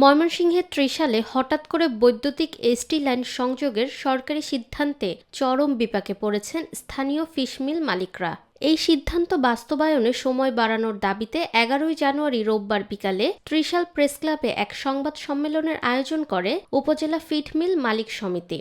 ময়মনসিংহের ত্রিশালে হঠাৎ করে বৈদ্যুতিক এসটি লাইন সংযোগের সরকারি সিদ্ধান্তে চরম বিপাকে পড়েছেন স্থানীয় ফিশমিল মালিকরা। এই সিদ্ধান্ত বাস্তবায়নে সময় বাড়ানোর দাবিতে ১১ জানুয়ারি রোববার বিকালে ত্রিশাল প্রেস ক্লাবে এক সংবাদ সম্মেলনের আয়োজন করে উপজেলা ফিডমিল মালিক সমিতি।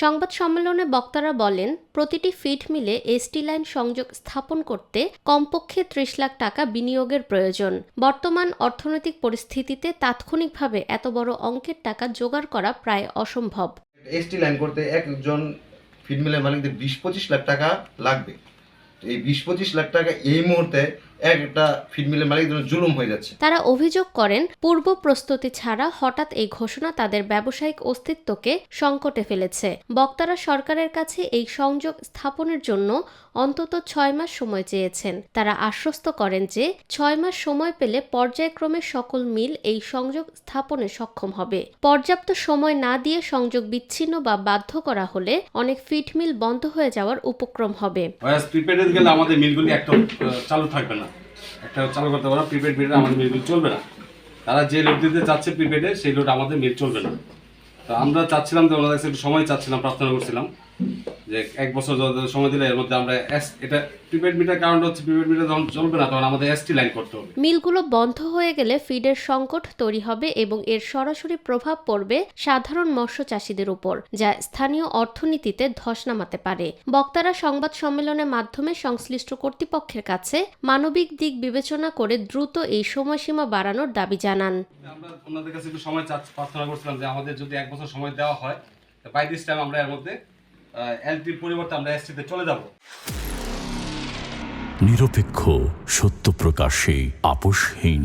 সংবাদ সম্মেলনে বক্তারা বলেন, প্রতিটি ফিড মিলে এসটি লাইন সংযোগ স্থাপন করতে কমপক্ষে ৩০ লাখ টাকা বিনিয়োগের প্রয়োজন। বর্তমান অর্থনৈতিক পরিস্থিতিতে তাৎক্ষণিকভাবে এত বড় অঙ্কের টাকা জোগাড় করা প্রায় অসম্ভব। এসটি লাইন করতে একজন ফিড মিলের মালিকদের ২০-২৫ লাখ টাকা লাগবে। এই ২০-২৫ লাখ টাকা এই মুহূর্তে একটা ফিড মিলের মালিকদের জন্য জুলুম হয়ে যাচ্ছে। তারা অভিযোগ করেন, পূর্ব প্রস্তুতি ছাড়া হঠাৎ এই ঘোষণা তাদের ব্যবসায়িক অস্তিত্বকে সংকটে ফেলেছে। বক্তারা সরকারের কাছে এই সংযোগ স্থাপনের জন্য অন্তত ৬ মাস সময় চেয়েছেন। তারা আশ্বস্ত করেন যে ৬ মাস সময় পেলে পর্যায়ক্রমে সকল মিল এই সংযোগ স্থাপনে সক্ষম হবে। পর্যাপ্ত সময় না দিয়ে সংযোগ বিচ্ছিন্ন বা বাধ্য করা হলে অনেক ফিড মিল বন্ধ হয়ে যাওয়ার উপক্রম হবে। আমাদের মিলগুলি একটা চালু থাকবে না, একটা চালু করতে পারো প্রিপেড মিটার, আমাদের মিলগুলি চলবে না। তারা যে লোড দিতে চাচ্ছে প্রিপেডে, সেই লোড আমাদের মিল চলবে না। তো আমরা চাচ্ছিলাম যে ওনাদের কাছে একটু সময় চাচ্ছিলাম, প্রার্থনা করছিলাম যে ১ বছর সময় দিলে এর মধ্যে আমরা এটা প্রিপেড মিটার, কারণ হচ্ছে প্রিপেড মিটার যখন চলবে না তখন আমাদের এসটি লাইন করতে হবে। মিলগুলো বন্ধ হয়ে গেলে ফিডের সংকট তৈরি হবে এবং এর সরাসরি প্রভাব পড়বে সাধারণ মৎস্য চাষীদের উপর, যা স্থানীয় অর্থনীতিতে ধস নামাতে পারে। বক্তারা সংবাদ সম্মেলনের মাধ্যমে সংশ্লিষ্ট কর্তৃপক্ষের কাছে মানবিক দিক বিবেচনা করে দ্রুত এই সময়সীমা বাড়ানোর দাবি জানান। আমরা ওনাদের কাছে একটু সময় প্রার্থনা করছিলাম যে আমাদের যদি ১ বছর সময় দেওয়া হয়, বাই দিস টাইম আমরা এর মধ্যে এলটির পরিবর্তে আমরা এসটিতে চলে যাব। নিরপেক্ষ, সত্য প্রকাশে আপোষহীন।